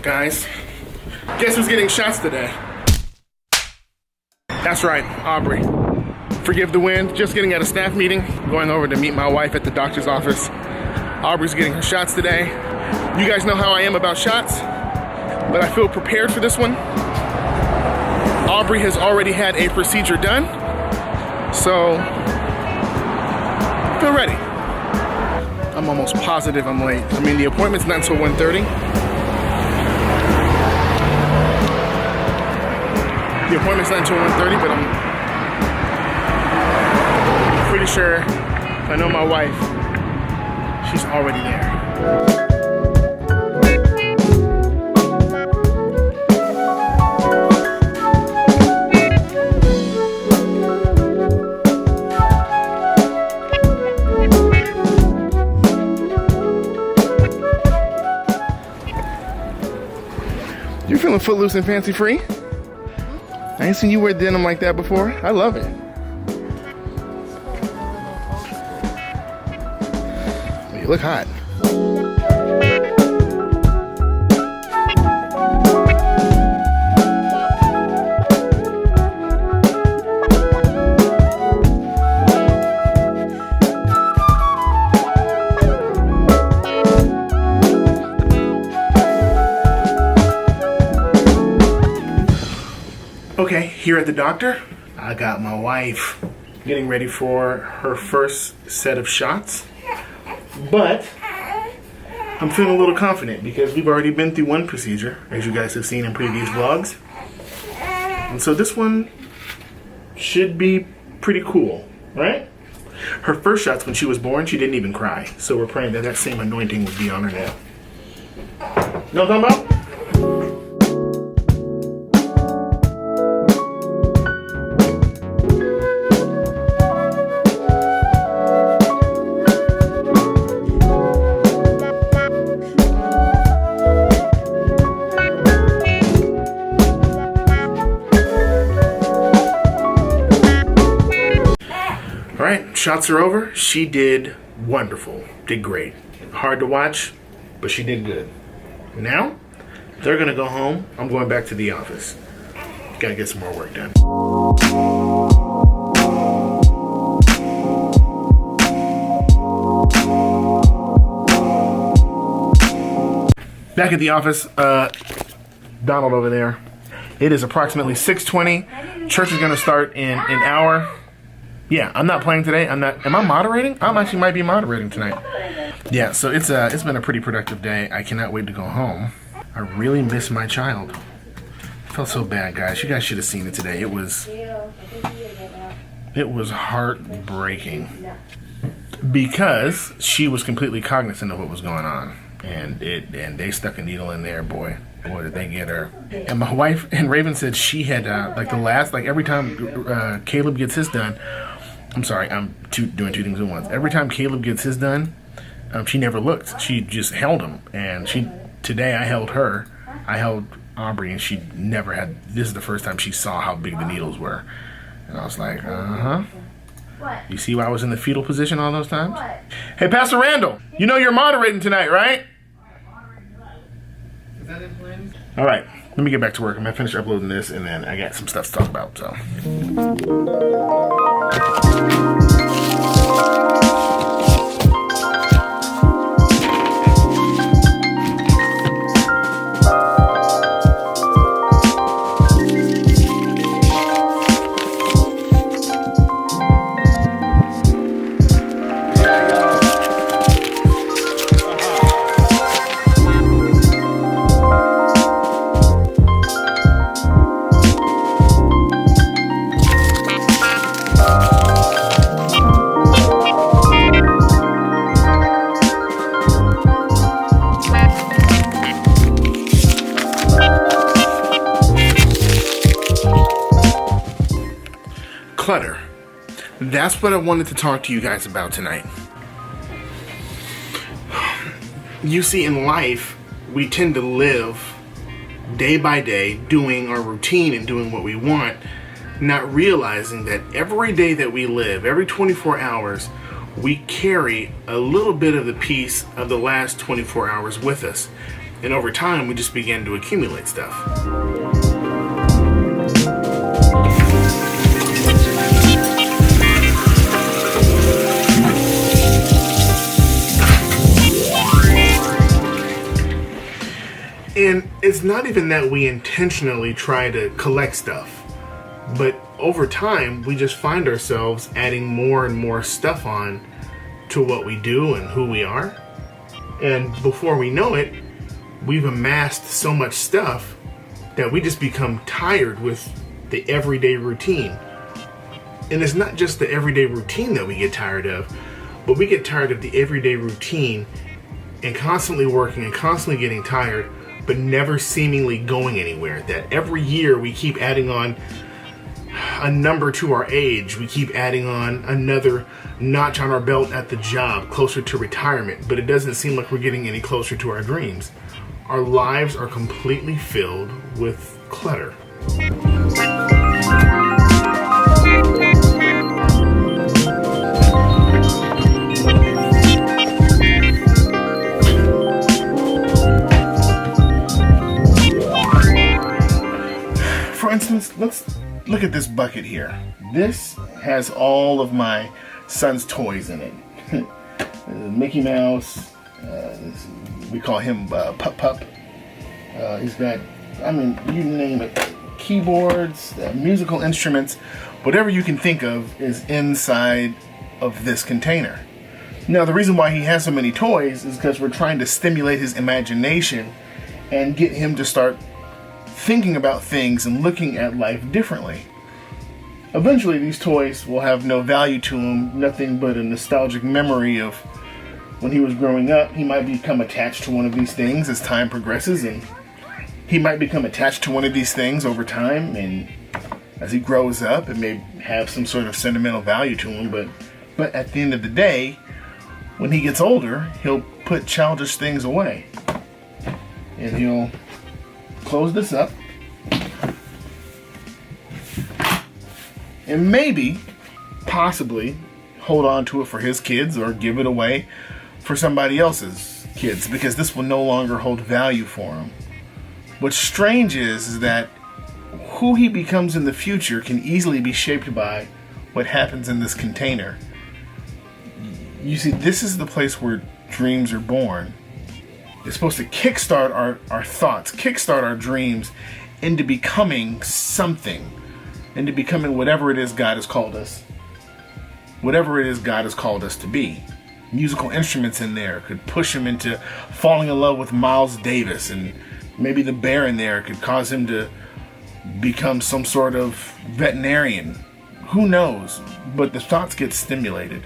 Guys, guess who's getting shots today? That's right, Aubrey. Forgive the wind, just getting at a staff meeting, going over to meet my wife at the doctor's office. Aubrey's getting her shots today. You guys know how I am about shots, but I feel prepared for this one. Aubrey has already had a procedure done, so feel ready. I'm almost positive I'm late. I mean, the appointment's not until 1:30. The appointment's not until 1:30, but I'm pretty sure, if I know my wife, she's already there. You're feeling footloose and fancy free? I ain't seen you wear denim like that before. I love it. You look hot. Okay, here at the doctor, I got my wife getting ready for her first set of shots. But I'm feeling a little confident because we've already been through one procedure, as you guys have seen in previous vlogs. And so this one should be pretty cool, right? Her first shots when she was born, she didn't even cry. So we're praying that that same anointing would be on her now. You know what I'm talking about? Shots are over. She did wonderful. Did great. Hard to watch, but she did good. Now, they're gonna go home. I'm going back to the office. Gotta get some more work done. Back at the office, Donald over there. It is approximately 6:20. Church is gonna start in an hour. Yeah, I'm not playing today. Am I moderating? I actually might be moderating tonight. Yeah, so it's been a pretty productive day. I cannot wait to go home. I really miss my child. I felt so bad, guys. You guys should have seen it today. It was heartbreaking because she was completely cognizant of what was going on, and they stuck a needle in there, boy. Boy, did they get her. And my wife and Raven said she had every time Caleb gets his done. I'm sorry, I'm doing two things at once. Every time Caleb gets his done, she never looked. She just held him. And today I held her. I held Aubrey, and she never had. This is the first time she saw how big the needles were. And I was like, uh-huh. You see why I was in the fetal position all those times? Hey, Pastor Randall, you know you're moderating tonight, right? Is that in plans? All right, let me get back to work. I'm gonna finish uploading this, and then I got some stuff to talk about, so. Clutter. That's what I wanted to talk to you guys about tonight. You see, in life, we tend to live day by day doing our routine and doing what we want, not realizing that every day that we live, every 24 hours, we carry a little bit of the piece of the last 24 hours with us. And over time, we just began to accumulate stuff. And it's not even that we intentionally try to collect stuff, but over time, we just find ourselves adding more and more stuff on to what we do and who we are. And before we know it, we've amassed so much stuff that we just become tired with the everyday routine. And it's not just the everyday routine that we get tired of, but we get tired of the everyday routine and constantly working and constantly getting tired, but never seemingly going anywhere. That every year we keep adding on a number to our age. We keep adding on another notch on our belt at the job, closer to retirement, but it doesn't seem like we're getting any closer to our dreams. Our lives are completely filled with clutter. For instance, let's look at this bucket here. This has all of my son's toys in it. Mickey Mouse, we call him Pup Pup. He's got, you name it, keyboards, musical instruments, whatever you can think of is inside of this container. Now, the reason why he has so many toys is because we're trying to stimulate his imagination and get him to start thinking about things and looking at life differently. Eventually, these toys will have no value to him, nothing but a nostalgic memory of when he was growing up. He might become attached to one of these things as time progresses, and he might become attached to one of these things over time, and as he grows up, it may have some sort of sentimental value to him, but at the end of the day, when he gets older, he'll put childish things away. And he'll close this up. And maybe, possibly, hold on to it for his kids or give it away for somebody else's kids, because this will no longer hold value for him. What's strange is that who he becomes in the future can easily be shaped by what happens in this container. You see, this is the place where dreams are born. It's supposed to kickstart our thoughts, kickstart our dreams into becoming something, into becoming whatever it is God has called us. Whatever it is God has called us to be. Musical instruments in there could push him into falling in love with Miles Davis, and maybe the bear in there could cause him to become some sort of veterinarian. Who knows? But the thoughts get stimulated.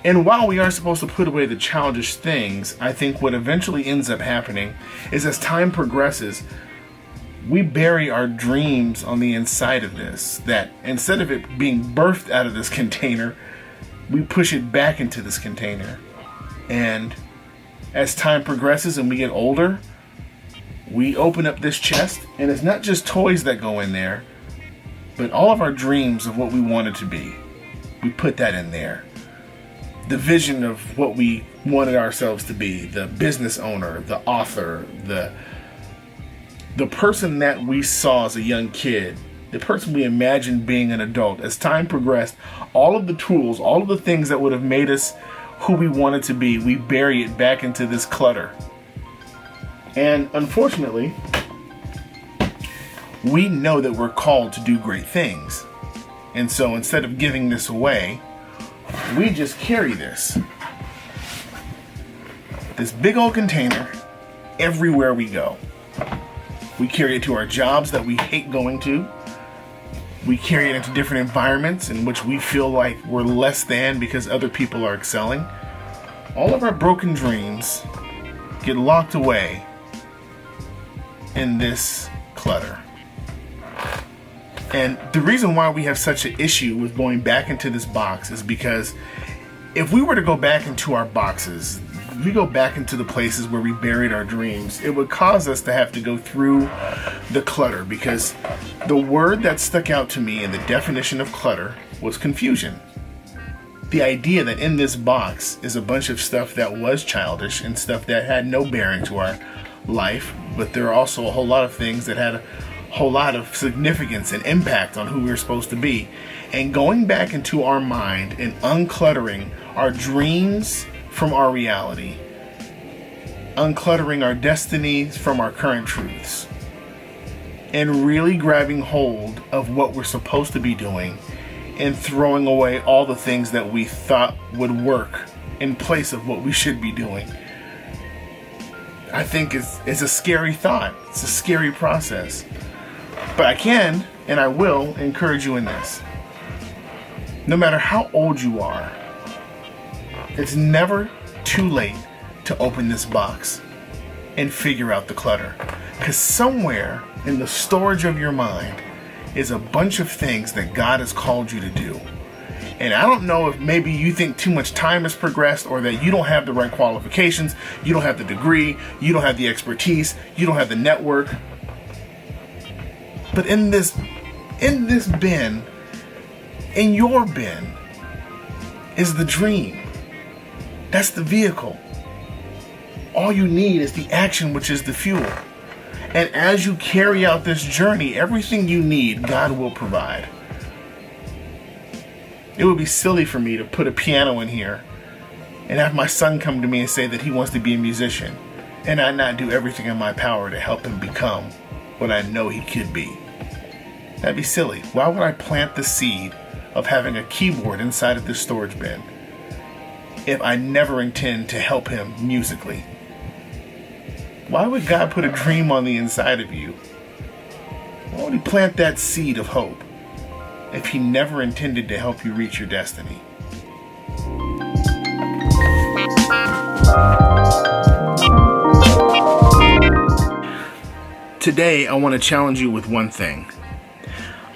And while we are supposed to put away the childish things, I think what eventually ends up happening is as time progresses, we bury our dreams on the inside of this. That instead of it being birthed out of this container, we push it back into this container. And as time progresses and we get older, we open up this chest, and it's not just toys that go in there, but all of our dreams of what we wanted to be. We put that in there. The vision of what we wanted ourselves to be, the business owner, the author, the person that we saw as a young kid, the person we imagined being an adult. As time progressed, all of the tools, all of the things that would have made us who we wanted to be, we bury it back into this clutter. And unfortunately, we know that we're called to do great things. And so instead of giving this away, we just carry this big old container everywhere we go. We carry it to our jobs that we hate going to. We carry it into different environments in which we feel like we're less than because other people are excelling. All of our broken dreams get locked away in this clutter. And the reason why we have such an issue with going back into this box is because if we were to go back into our boxes, if we go back into the places where we buried our dreams, it would cause us to have to go through the clutter, because the word that stuck out to me in the definition of clutter was confusion. The idea that in this box is a bunch of stuff that was childish and stuff that had no bearing to our life, but there are also a whole lot of things that had a whole lot of significance and impact on who we were supposed to be. And going back into our mind and uncluttering our dreams from our reality, uncluttering our destinies from our current truths, and really grabbing hold of what we're supposed to be doing and throwing away all the things that we thought would work in place of what we should be doing. I think it's a scary thought. It's a scary process. But I can, and I will, encourage you in this. No matter how old you are, it's never too late to open this box and figure out the clutter. Because somewhere in the storage of your mind is a bunch of things that God has called you to do. And I don't know if maybe you think too much time has progressed, or that you don't have the right qualifications, you don't have the degree, you don't have the expertise, you don't have the network. But in this bin, in your bin, is the dream. That's the vehicle. All you need is the action, which is the fuel. And as you carry out this journey, everything you need, God will provide. It would be silly for me to put a piano in here and have my son come to me and say that he wants to be a musician, and I not do everything in my power to help him become what I know he could be. That'd be silly. Why would I plant the seed of having a keyboard inside of this storage bin if I never intend to help him musically? Why would God put a dream on the inside of you? Why would he plant that seed of hope if he never intended to help you reach your destiny? Today, I want to challenge you with one thing.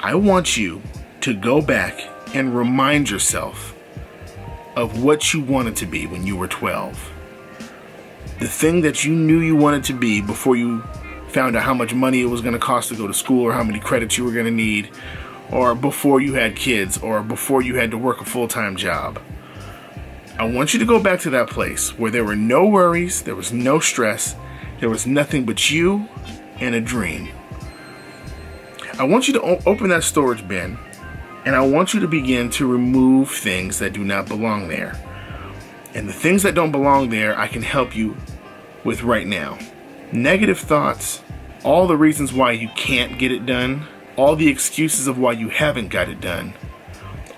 I want you to go back and remind yourself of what you wanted to be when you were 12. The thing that you knew you wanted to be before you found out how much money it was going to cost to go to school, or how many credits you were going to need, or before you had kids, or before you had to work a full-time job. I want you to go back to that place where there were no worries, there was no stress, there was nothing but you and a dream. I want you to open that storage bin, and I want you to begin to remove things that do not belong there. And the things that don't belong there, I can help you with right now. Negative thoughts, all the reasons why you can't get it done, all the excuses of why you haven't got it done.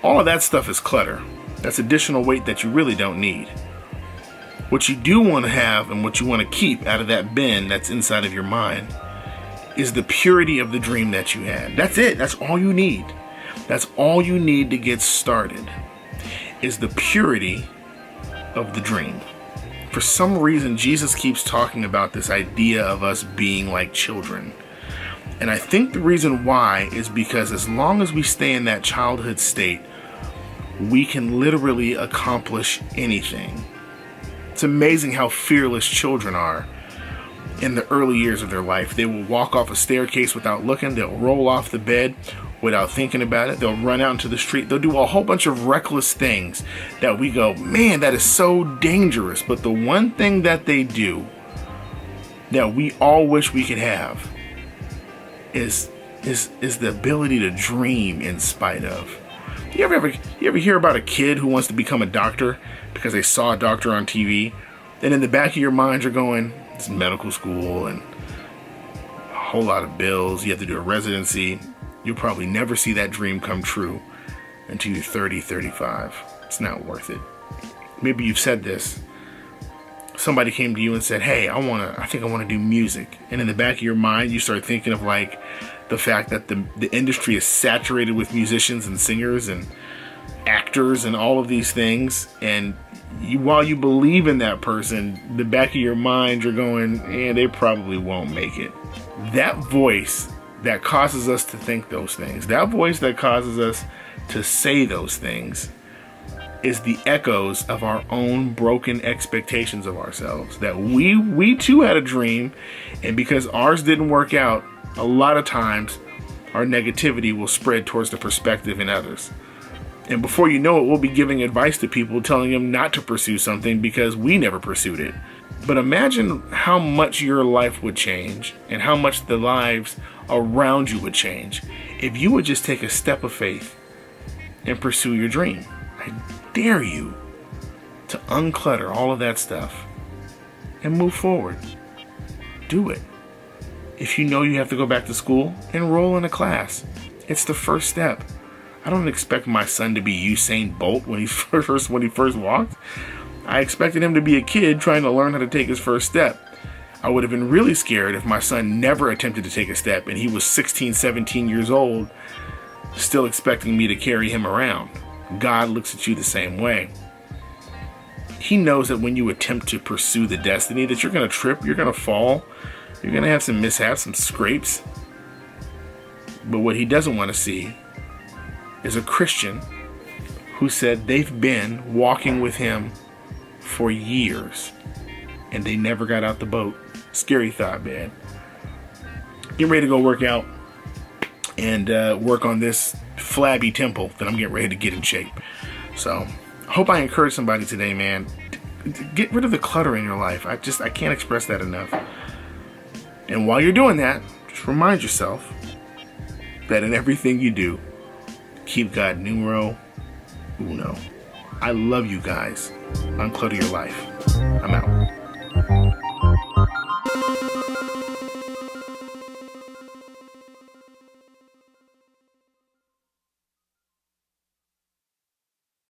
All of that stuff is clutter. That's additional weight that you really don't need. What you do want to have and what you want to keep out of that bin that's inside of your mind is the purity of the dream that you had. That's it. That's all you need. That's all you need to get started, is the purity of the dream. For some reason, Jesus keeps talking about this idea of us being like children. And I think the reason why is because as long as we stay in that childhood state, we can literally accomplish anything. It's amazing how fearless children are in the early years of their life. They will walk off a staircase without looking. They'll roll off the bed without thinking about it. They'll run out into the street. They'll do a whole bunch of reckless things that we go, man, that is so dangerous. But the one thing that they do that we all wish we could have is the ability to dream in spite of. You ever hear about a kid who wants to become a doctor because they saw a doctor on TV, and in the back of your mind you're going, it's medical school and a whole lot of bills, you have to do a residency. You'll probably never see that dream come true until you're 30, 35. It's not worth it. Maybe you've said this. Somebody came to you and said, hey, I think I want to do music. And in the back of your mind, you start thinking of like the fact that the industry is saturated with musicians and singers and actors and all of these things. And while you believe in that person, the back of your mind, you're going, they probably won't make it. That voice that causes us to think those things, that voice that causes us to say those things, is the echoes of our own broken expectations of ourselves. That we too had a dream, and because ours didn't work out, a lot of times our negativity will spread towards the perspective in others. And before you know it, we'll be giving advice to people, telling them not to pursue something because we never pursued it. But imagine how much your life would change and how much the lives around you would change if you would just take a step of faith and pursue your dream. I dare you to unclutter all of that stuff and move forward. Do it. If you know you have to go back to school, enroll in a class. It's the first step. I don't expect my son to be Usain Bolt when he first walked. I expected him to be a kid trying to learn how to take his first step. I would have been really scared if my son never attempted to take a step and he was 16, 17 years old, still expecting me to carry him around. God looks at you the same way. He knows that when you attempt to pursue the destiny, that you're going to trip, you're going to fall, you're going to have some mishaps, some scrapes. But what he doesn't want to see is a Christian who said they've been walking with him for years and they never got out the boat. Scary thought, man. Get ready to go work out and work on this flabby temple that I'm getting ready to get in shape. So hope I encourage somebody today, man. Get rid of the clutter in your life. I can't express that enough. And while you're doing that, just remind yourself that in everything you do, keep God numero uno. I love you guys. Unclutter your life. I'm out.